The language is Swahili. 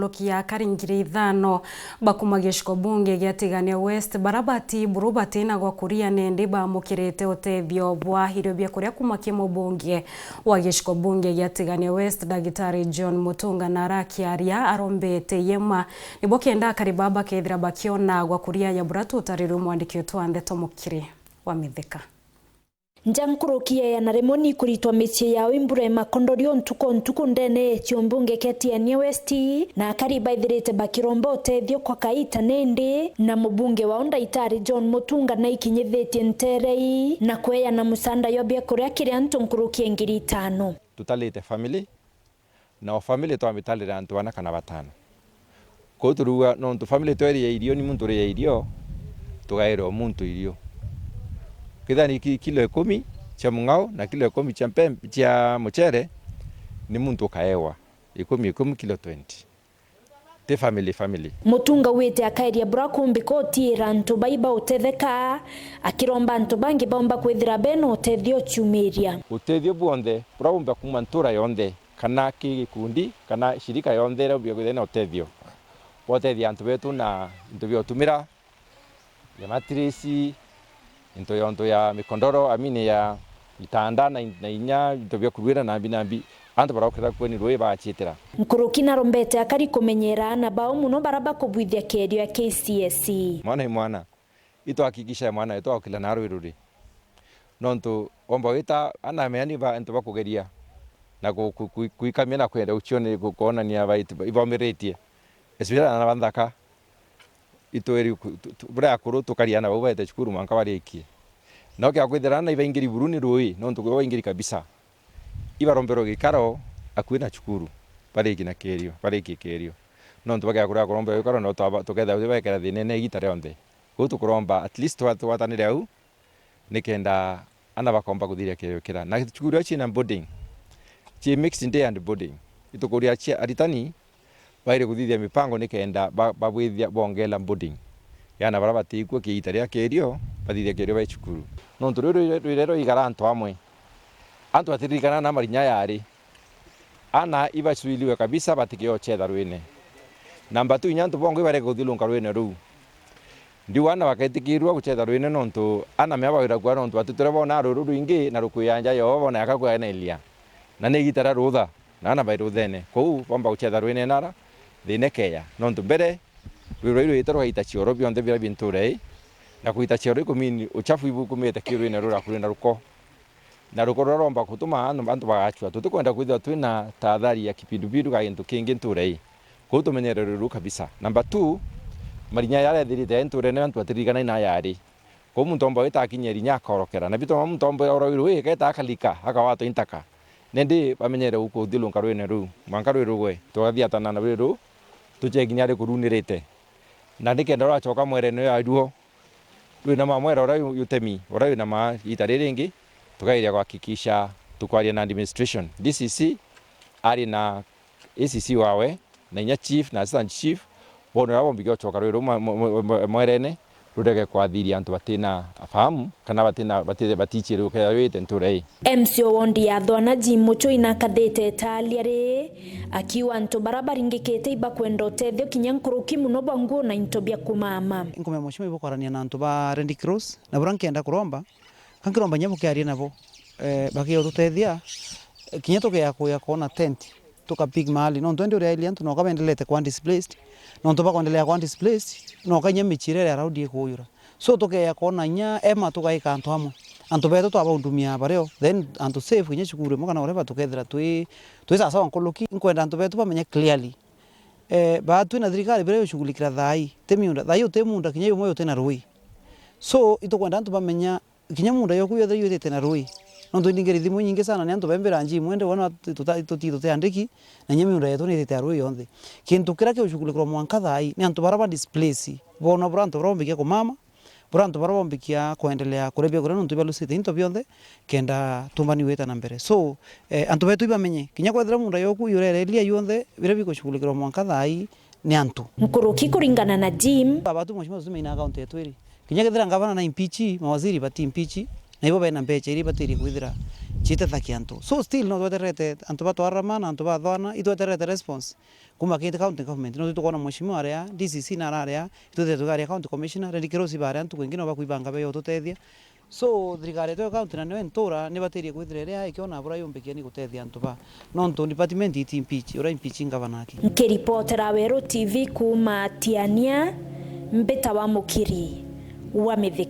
Lokia karingiri ithano bakuma giciko bunge giatigania West barabati burubati na gwa kuria nende bamukirite utethio bwa irio bia kuria kuma kimo bunge wa giciko bunge giatigania West Dagitari John Mutunga na arakiaria arombete yema nibo kenda karibaba kethira bakiona gwa kuria ya buratu utariru mwandiki wetu Andeto Mukiri wa Mithika. Njankurukia ya naremoni kuritwa mechi ya wimbure makondorio ntuko ndene chiombunge ketiania West na kariba ithirite bakirombo tethio kwa kaita nende na mubunge wa Dagitari John Mutunga na ikinyithetie nterei na kweya na musanda yobia kuria kiria ntunkurukia ngiri 5 tutalite family na family to amitalira antu wana kana batano ko turuga no tu family to eri irio ni muntu ri irio tugairo muntu irio kidhani kilo 10 cha mungao na kilo 10 cha mpembe cha mchere ni muntu kaewa 10 kilo 20 te family Mutunga wete akairia brakumbi ko tira ntu baiba utetheka akiromba ntu bangi bomba kwithira beno utethio chumiria utethio buonde braumba kumantura yonde kana kikundi kana shirika yonde ra byo kwithena utethio utethia ntu betu na ntu byo tumira ya matrisi into yonto ya mikondoro amine ya itanda na inya ntu byo kuwira na binambi antu barakira kweni rwe bachitira nkuruki na rombete akari kumenyera na bao muno baraba kubwithia kerio ya KCSE mwana ito hakikisha mwana ito akila naro iruri nonto omba wita ana meani ba ento bakugeria na kuikamia na kwenda uchione kuona ni abaiti ibomeretie esbira na bandaka ito eri bura akuru tukariana babo baita chukuru manka bariki no ke akwithirana ibaingiri buruni rui nonto kwa ingiri kabisa ibarombero gikaro akwina chukuru bariki na kerio bariki kerio nonto baka akura kuromba gikaro no tuketha ubekera thinene gitare onde gutu kuromba at least watanire au nikenda ana bakomba kuthiria kerio kira na chukuru achi na boarding chi mixing day and boarding itukuria chi aritani baire kuthithia mipango nikenda babwithia bongela boarding yana baraba tikwo kiitaria kerio bathithia kerio ba chukuru nonto rero igaranto amwe antu atirikana na marinya yari ana ibasuiliwe kabisa batikio chetha rwine namba 2 nyantu bongo ibare kuthilunga rwine ru ndi wana baketikirwa guchetha rwine nonto ana meabawira kwa nonto atutere bona ruru rwingi na rukuyanja yo bona yakakwa na ilia na negitara rutha na ana bairuthene kou bomba guchetha rwine nara thinekeya nonto mbere rwiro itaro ita chioro bionde bira binture na kuita chioro kumini uchafu ibu kumete kirwine rura kurina ruko na rukoro romba kutuma antu bagachwa tutukwenda kwithwa twina tathari ya kipindupidu ga gintu kingi nturei ko tumenyerere ru kabisa namba 2 marinya yale thirite nture ne antu atirikana ina yari ko muntu omba itakinyeri nya korokera na bito muntu omba oro ru iketa akalika akawato intaka nende bamenyere uko thilunga rwene ru mwanka rwe rugwe tugathia tanana rwe ru tucheginyare kurunirite na nikenda rachoka mwerene ya duo rwina mamwera ora yutemi ora wina ma itariringi tukairia kuhakikisha tukwaria na administration DCC ari na ACC wawe na inya chief na assistant chief bono rabo mbigyo choka rero mwerene rudege kwathiria antu batina afahamu kana batina batichire ukayawite nturei MCO wondi ya thwana jimucho inakathete taliare akiwa antu barabaringikete iba kwenda utethio kinyankuruki muno banguo na intobia kumama ingome moshimo ibokorania na antu ba Red Cross na burankenda kuromba kankiromba nyamu kiaria nabo bakio tutethia kinyeto ya kuona tent toka big mali no ndo ria iliantu no kabendelete kwa displaced no ndo bakondelea kwa displaced no kanya michirere araudi kuyura so toke ya kuona nya ema tukaika antu amwe antu beto twabundumia bareo then antu safe kinye chukuru mukana oreba tukethira twi sasa wankoloki nkwenda antu beto bamenye clearly ba twina thirikari bere shugulikira thai temiunda thai utemunda kinye yomo yote na rui so itokwenda antu bamenya kinye munda yokuyo thai yote na rui no ndo ndingeri thimu nyingi sana ni antu bembera nji mwende wona tutite andiki na nyemi unda yetu ni tete arui yonthe kintu kira ke ushukulikro mwanka thai ni antu baraba displace bona branto barombikia ko mama branto barombikia kuendelea kurebia kurano ntu balusite into bionthe kenda tumbani weta na mbere so antu betu ibamenye kinya kwethira munda yoku yurere elia yonthe bire biko shukulikro mwanka thai ni antu nkuruki kuringana na Jim baba tu mheshimiwa zime ina account yetu iri kinya kethira ngavana na impeach mawaziri bati impeach na ibo bena mbecha iri batiri kwithira chitethakia antu so still no tweterete antu batwaramana antu bathwana itweterete response kuma kindi county government no tukona mheshimiwa aria DCC na aria itwete tugaria county commissioner Red Cross bare antu kwingine bakuibanga be ututethia so thirikari to county na nwe ntura ni batirie kwithira ria ikiona bura yumbikia ni gutethia antu ba no ntu department iti impeach ura impeaching governor aki Nkiripotera Wero TV kuma Tiania Mbita wa Mukiri wa Mithika.